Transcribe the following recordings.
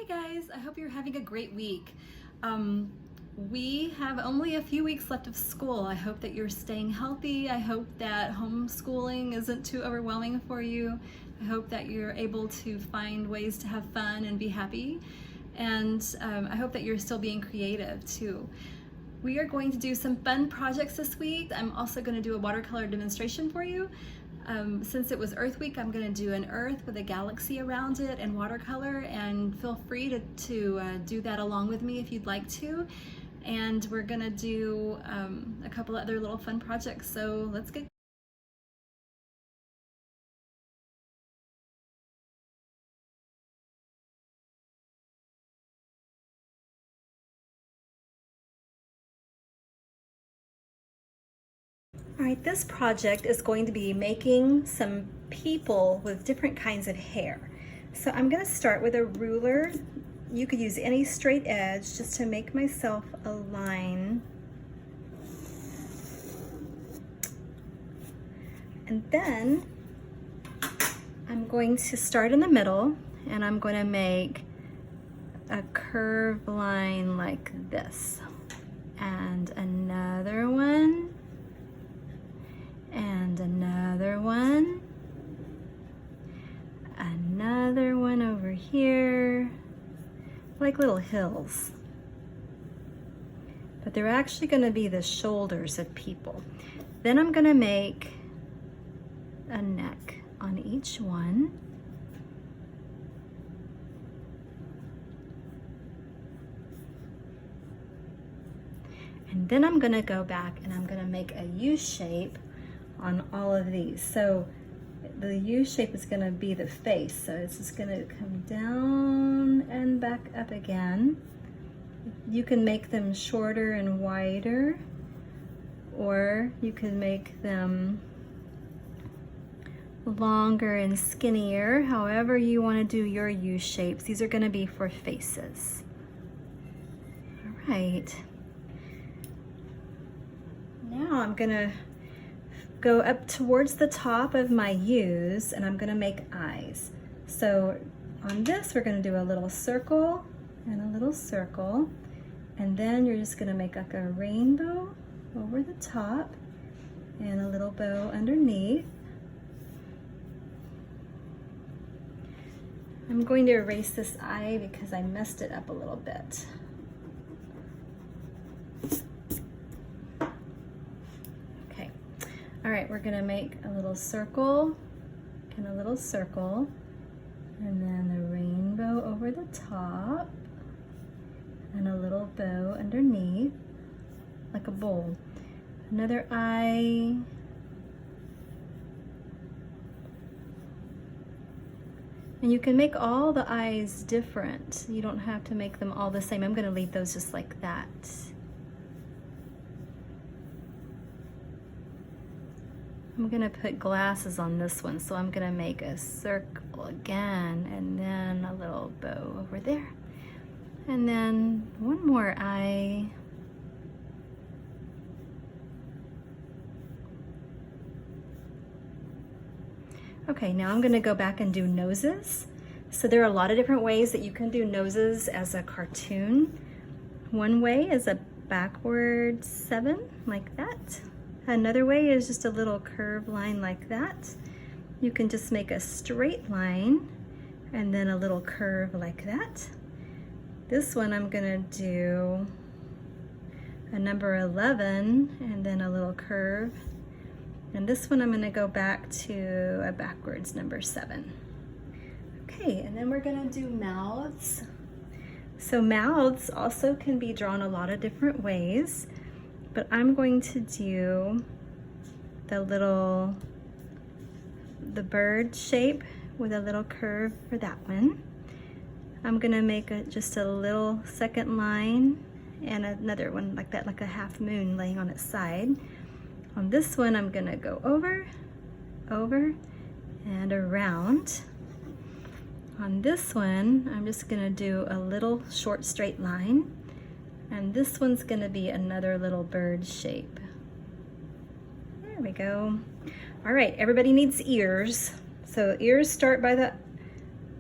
Hey guys, I hope you're having a great week. We have only a few weeks left of school. I hope that you're staying healthy. I hope that homeschooling isn't too overwhelming for you. I hope that you're able to find ways to have fun and be happy. And I hope that you're still being creative too. We are going to do some fun projects this week. I'm also going to do a watercolor demonstration for you. Since it was Earth Week, I'm going to do an Earth with a galaxy around it and watercolor, and feel free to do that along with me if you'd like to. And we're going to do a couple other little fun projects, so let's get All right, this project is going to be making some people with different kinds of hair. So I'm going to start with a ruler. You could use any straight edge just to make myself a line. And then I'm going to start in the middle, and I'm going to make a curved line like this. And another one. And another one over here, like little hills. But they're actually going to be the shoulders of people. Then I'm going to make a neck on each one. And then I'm going to go back and I'm going to make a U shape on all of these. So the U shape is going to be the face. So it's just going to come down and back up again. You can make them shorter and wider, or you can make them longer and skinnier, however you want to do your U shapes. These are going to be for faces. All right. Now I'm going to go up towards the top of my U's, and I'm going to make eyes. So on this, we're going to do a little circle and a little circle, and then you're just going to make like a rainbow over the top and a little bow underneath. I'm going to erase this eye because I messed it up a little bit. All right, we're gonna make a little circle and a little circle, and then the rainbow over the top, and a little bow underneath, like a bowl. Another eye. And you can make all the eyes different. You don't have to make them all the same. I'm gonna leave those just like that. I'm gonna put glasses on this one, so I'm gonna make a circle again, and then a little bow over there. And then one more eye. Okay, now I'm gonna go back and do noses. So there are a lot of different ways that you can do noses as a cartoon. One way is a backward 7, like that. Another way is just a little curved line like that. You can just make a straight line and then a little curve like that. This one I'm gonna do a number 11 and then a little curve. And this one I'm gonna go back to a backwards number 7. Okay, and then we're gonna do mouths. So mouths also can be drawn a lot of different ways, but I'm going to do the bird shape with a little curve for that one. I'm gonna make just a little second line and another one like that, like a half moon laying on its side. On this one, I'm gonna go over, and around. On this one, I'm just gonna do a little short straight line. And this one's gonna be another little bird shape. There we go. All right, everybody needs ears. So ears start by the,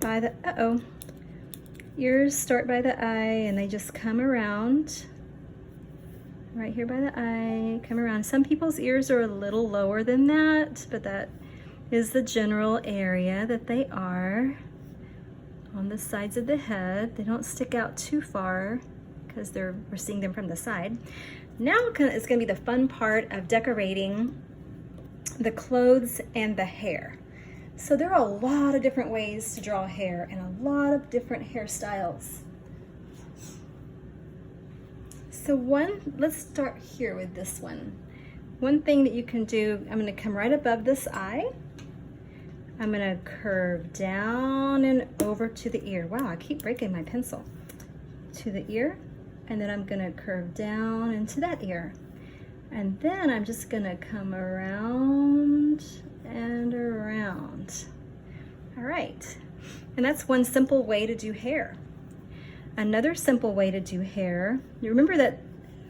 uh-oh. ears start by the eye and they just come around. Right here by the eye, come around. Some people's ears are a little lower than that, but that is the general area that they are on the sides of the head. They don't stick out too far because we're seeing them from the side. Now it's gonna be the fun part of decorating the clothes and the hair. So there are a lot of different ways to draw hair and a lot of different hairstyles. So let's start here with this one. One thing that you can do, I'm gonna come right above this eye. I'm gonna curve down and over to the ear. Wow, I keep breaking my pencil. To the ear, and then I'm gonna curve down into that ear. And then I'm just gonna come around and around. All right, and that's one simple way to do hair. Another simple way to do hair, you remember that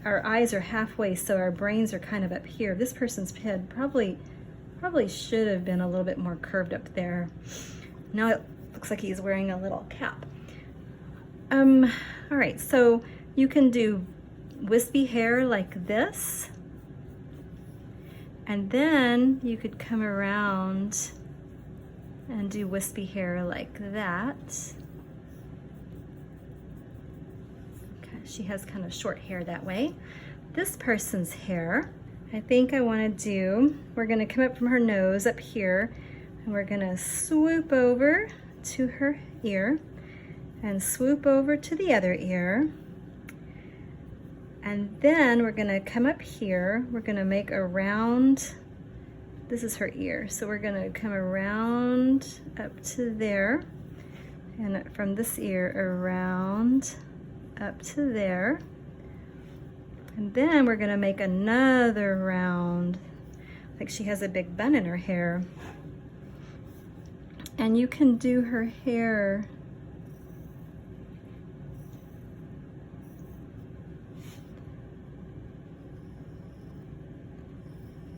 our eyes are halfway, so our brains are kind of up here. This person's head probably should have been a little bit more curved up there. Now it looks like he's wearing a little cap. All right, so you can do wispy hair like this, and then you could come around and do wispy hair like that. Okay, she has kind of short hair that way. This person's hair, I think I want to do, we're going to come up from her nose up here, and we're going to swoop over to her ear and swoop over to the other ear. And then we're gonna come up here, we're gonna make a round, this is her ear, so we're gonna come around up to there, and from this ear around up to there. And then we're gonna make another round, like she has a big bun in her hair. And you can do her hair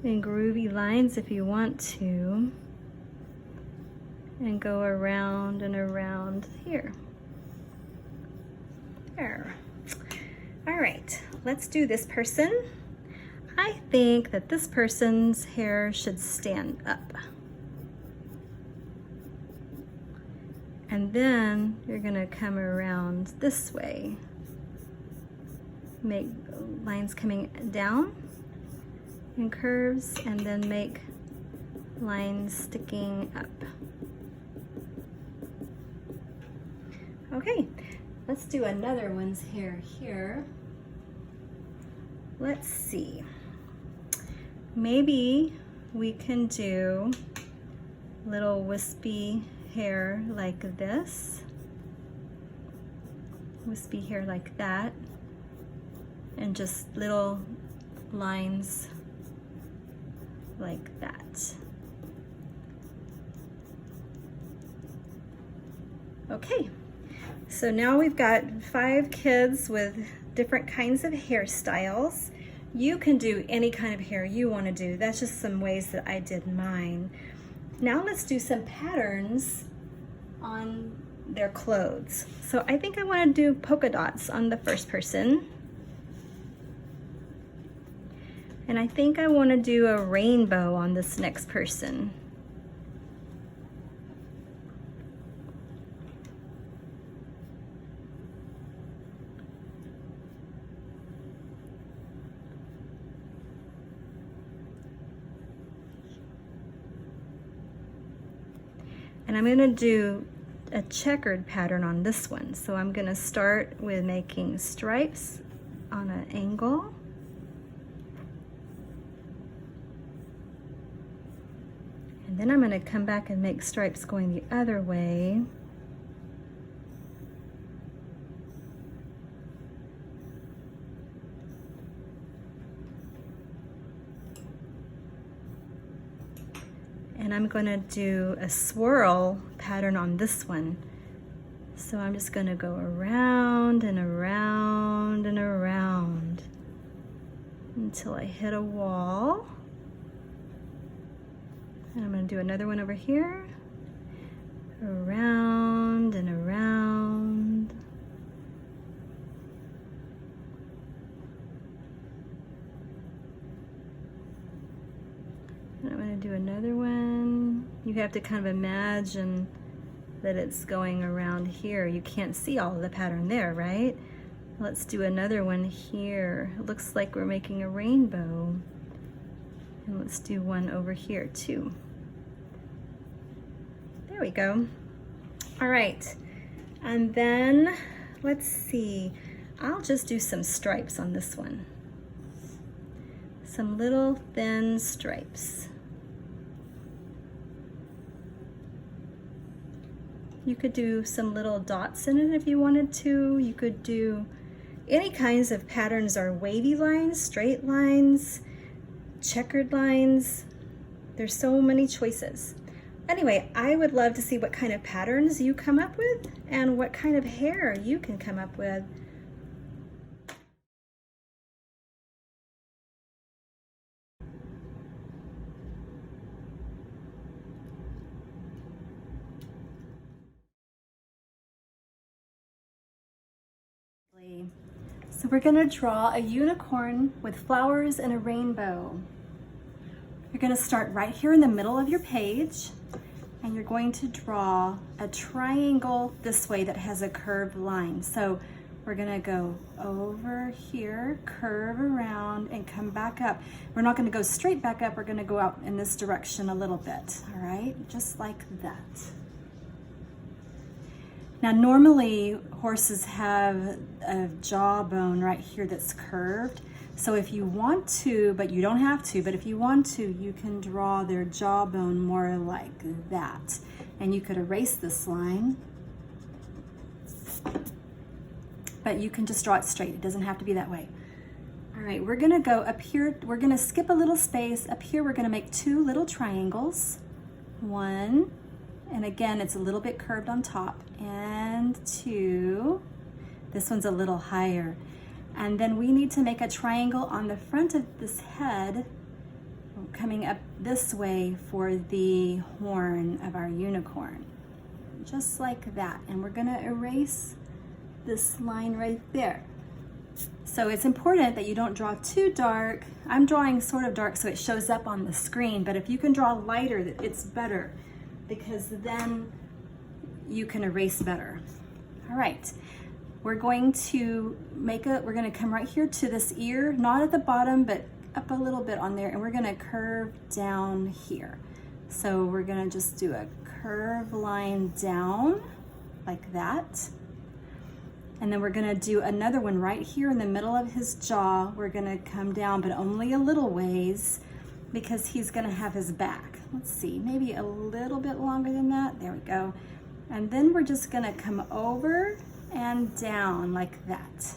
in groovy lines if you want to, and go around and around here. There. All right, let's do this person. I think that this person's hair should stand up. And then you're gonna come around this way. Make lines coming down and curves, and then make lines sticking up. Okay, let's do another one's hair here. Let's see. Maybe we can do little wispy hair like this. Wispy hair like that. And just little lines like that. Okay, so now we've got 5 kids with different kinds of hairstyles. You can do any kind of hair you want to do. That's just some ways that I did mine. Now let's do some patterns on their clothes. So I think I want to do polka dots on the first person. And I think I want to do a rainbow on this next person. And I'm going to do a checkered pattern on this one. So I'm going to start with making stripes on an angle. And then I'm going to come back and make stripes going the other way. And I'm going to do a swirl pattern on this one. So I'm just going to go around and around and around until I hit a wall. And I'm going to do another one over here. Around and around. gonna do another one. You have to kind of imagine that it's going around here. You can't see all of the pattern there, right? Let's do another one here. It looks like we're making a rainbow. And let's do one over here too. There we go. All right, and then let's see. I'll just do some stripes on this one. Some little thin stripes. You could do some little dots in it if you wanted to. You could do any kinds of patterns, or wavy lines, straight lines, checkered lines. There's so many choices. Anyway, I would love to see what kind of patterns you come up with and what kind of hair you can come up with. So we're gonna draw a unicorn with flowers and a rainbow. You're gonna start right here in the middle of your page, and you're going to draw a triangle this way that has a curved line. So we're gonna go over here, curve around, and come back up. We're not gonna go straight back up, we're gonna go out in this direction a little bit, all right? Just like that. Now, normally horses have a jawbone right here that's curved. So if you want to, but you don't have to, but if you want to, you can draw their jawbone more like that. And you could erase this line, but you can just draw it straight. It doesn't have to be that way. All right, we're gonna go up here. We're gonna skip a little space. Up here, we're gonna make 2 little triangles. 1, and again, it's a little bit curved on top, and 2. This one's a little higher. And then we need to make a triangle on the front of this head, coming up this way for the horn of our unicorn. Just like that. And we're gonna erase this line right there. So it's important that you don't draw too dark. I'm drawing sort of dark so it shows up on the screen, but if you can draw lighter, it's better, because then you can erase better. All right, we're going to we're gonna come right here to this ear, not at the bottom, but up a little bit on there, and we're gonna curve down here. So we're gonna just do a curve line down like that. And then we're gonna do another one right here in the middle of his jaw. We're gonna come down, but only a little ways, because he's gonna have his back. Let's see, maybe a little bit longer than that. There we go. And then we're just gonna come over and down like that.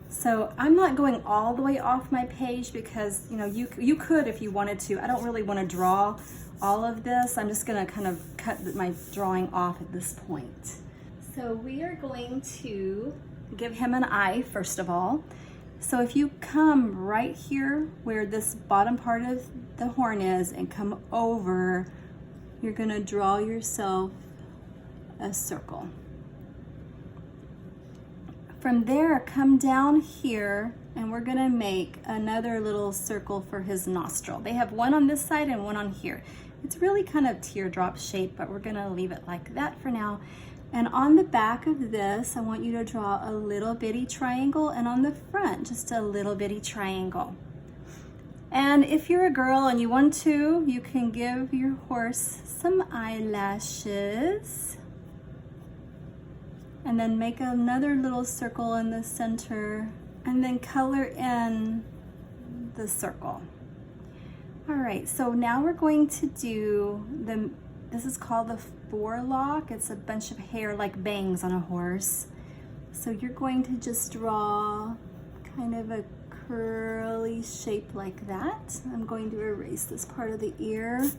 So I'm not going all the way off my page, because you could if you wanted to. I don't really want to draw all of this. I'm just gonna kind of cut my drawing off at this point. So we are going to give him an eye first of all. So if you come right here where this bottom part of the horn is and come over, you're gonna draw yourself a circle. From there, come down here, and we're gonna make another little circle for his nostril. They have one on this side and one on here. It's really kind of teardrop shape, but we're gonna leave it like that for now. And on the back of this, I want you to draw a little bitty triangle, and on the front, just a little bitty triangle. And if you're a girl and you want to, you can give your horse some eyelashes, and then make another little circle in the center, and then color in the circle. All right, so now we're going to do this is called the forelock. It's a bunch of hair like bangs on a horse. So you're going to just draw kind of a curly shape like that. I'm going to erase this part of the ear.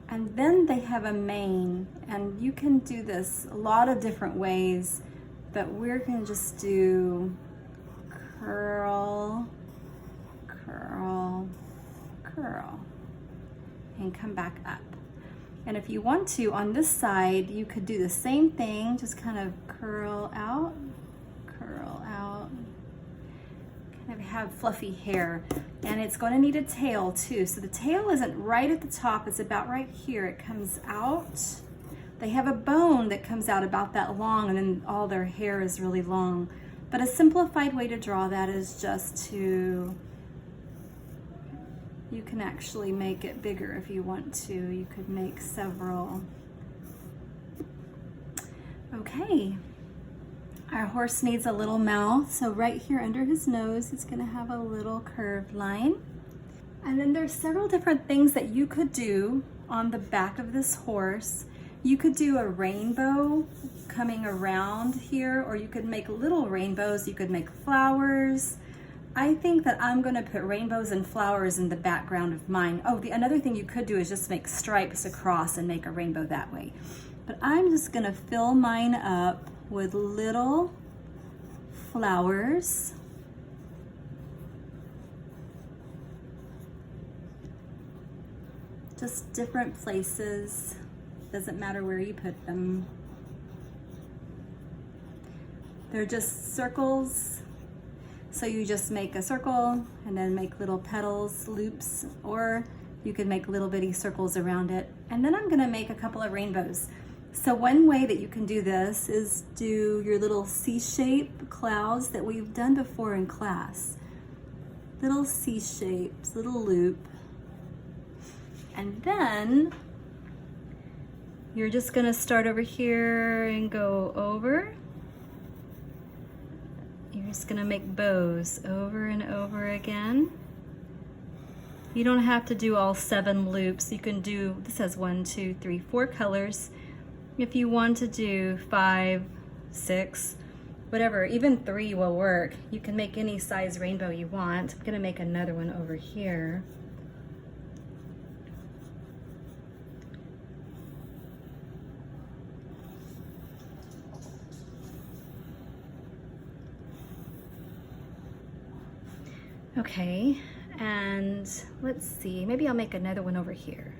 And then they have a mane, and you can do this a lot of different ways, but we're gonna just do curl, curl, curl, and come back up. And if you want to, on this side, you could do the same thing, just kind of curl out, kind of have fluffy hair, and it's going to need a tail too. So the tail isn't right at the top, it's about right here. It comes out. They have a bone that comes out about that long, and then all their hair is really long. But a simplified way to draw that is just to, you can actually make it bigger if you want to. You could make several. Okay, our horse needs a little mouth, so right here under his nose, it's gonna have a little curved line. And then there's several different things that you could do on the back of this horse. You could do a rainbow coming around here, or you could make little rainbows, you could make flowers. I think that I'm gonna put rainbows and flowers in the background of mine. Oh, another thing you could do is just make stripes across and make a rainbow that way. But I'm just gonna fill mine up with little flowers. Just different places. Doesn't matter where you put them. They're just circles. So you just make a circle and then make little petals, loops, or you can make little bitty circles around it. And then I'm gonna make a couple of rainbows. So one way that you can do this is do your little C-shape clouds that we've done before in class. Little C-shapes, little loop. And then you're just gonna start over here and go over. You're just gonna make bows over and over again. You don't have to do all 7 loops. You can do, this has 1, 2, 3, 4 colors. If you want to do 5, 6, whatever, even 3 will work. You can make any size rainbow you want. I'm gonna make another one over here. Okay, and let's see, maybe I'll make another one over here.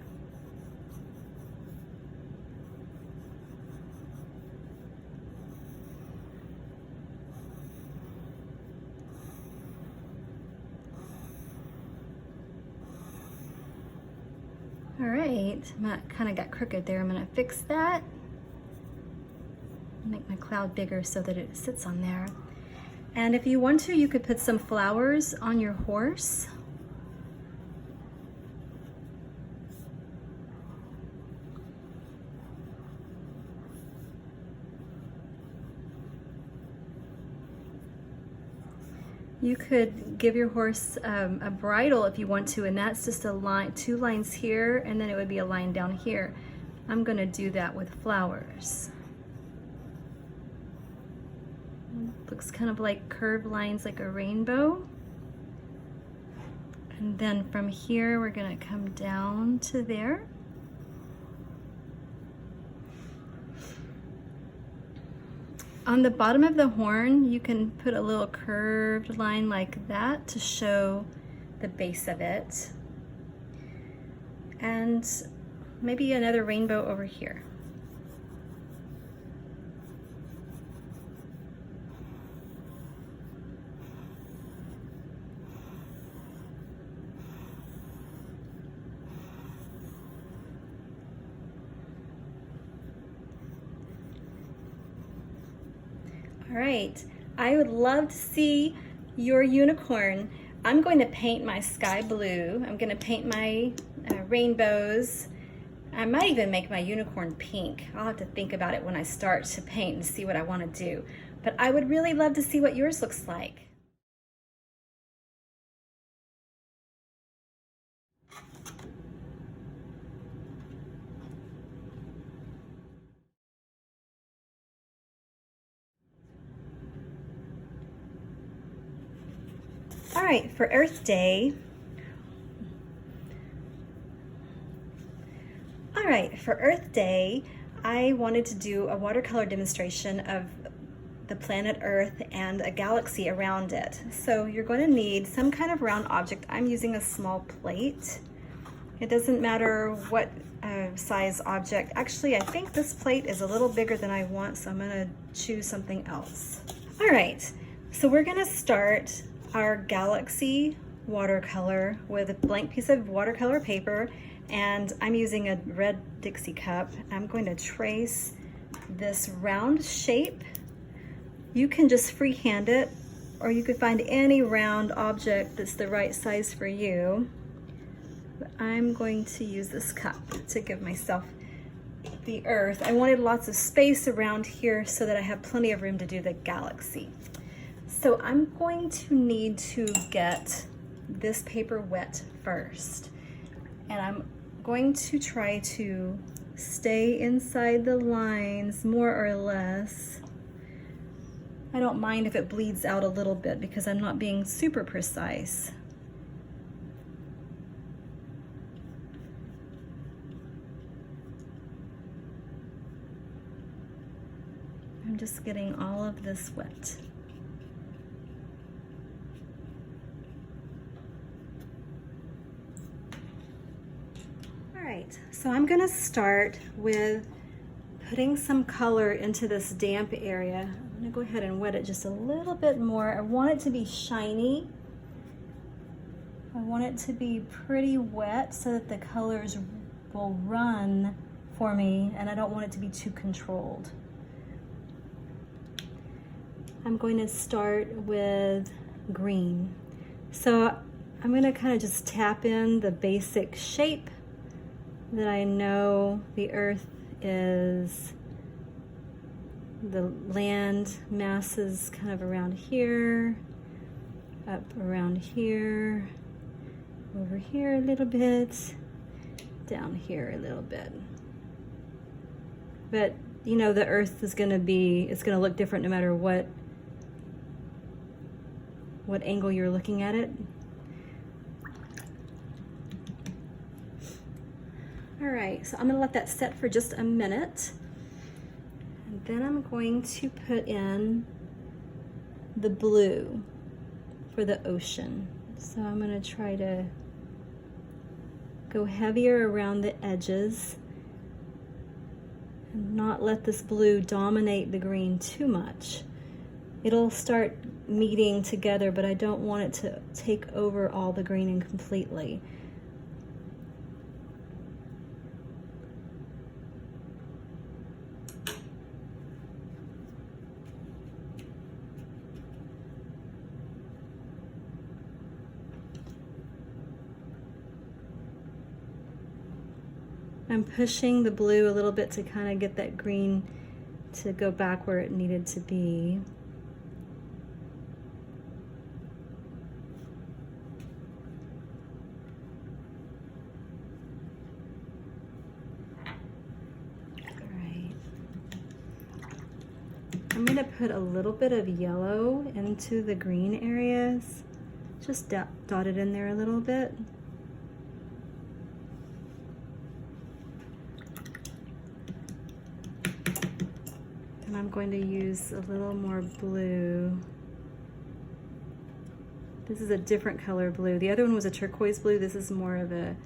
All right, kind of got crooked there. I'm gonna fix that. Make my cloud bigger so that it sits on there. And if you want to, you could put some flowers on your horse. You could give your horse a bridle if you want to, and that's just a line, 2 lines here, and then it would be a line down here. I'm gonna do that with flowers. Looks kind of like curved lines, like a rainbow. And then from here, we're gonna come down to there. On the bottom of the horn, you can put a little curved line like that to show the base of it. And maybe another rainbow over here. All right, I would love to see your unicorn. I'm going to paint my sky blue. I'm going to paint my rainbows. I might even make my unicorn pink. I'll have to think about it when I start to paint and see what I want to do. But I would really love to see what yours looks like. All right, for Earth Day, I wanted to do a watercolor demonstration of the planet Earth and a galaxy around it. So you're going to need some kind of round object. I'm using a small plate. It doesn't matter what size object. Actually, I think this plate is a little bigger than I want, so I'm going to choose something else. All right, so we're going to start. our Galaxy watercolor with a blank piece of watercolor paper, and I'm using a red Dixie cup. I'm going to trace this round shape. You can just freehand it, or you could find any round object that's the right size for you. But I'm going to use this cup to give myself the earth. I wanted lots of space around here so that I have plenty of room to do the galaxy. So I'm going to need to get this paper wet first. And I'm going to try to stay inside the lines more or less. I don't mind if it bleeds out a little bit because I'm not being super precise. I'm just getting all of this wet. All right, so I'm gonna start with putting some color into this damp area. I'm gonna go ahead and wet it just a little bit more. I want it to be shiny. I want it to be pretty wet so that the colors will run for me, and I don't want it to be too controlled. I'm going to start with green. So I'm gonna kind of just tap in the basic shape that I know the earth is. The land masses kind of around here, up around here, over here a little bit, down here a little bit. But you know, the earth is gonna look different no matter what angle you're looking at it. All right, so I'm gonna let that set for just a minute. And then I'm going to put in the blue for the ocean. So I'm gonna try to go heavier around the edges and not let this blue dominate the green too much. It'll start meeting together, but I don't want it to take over all the green and completely. I'm pushing the blue a little bit to kind of get that green to go back where it needed to be. I'm gonna put a little bit of yellow into the green areas, just dot it in there a little bit. And I'm going to use a little more blue. This is a different color blue. The other one was a turquoise blue. This is more of a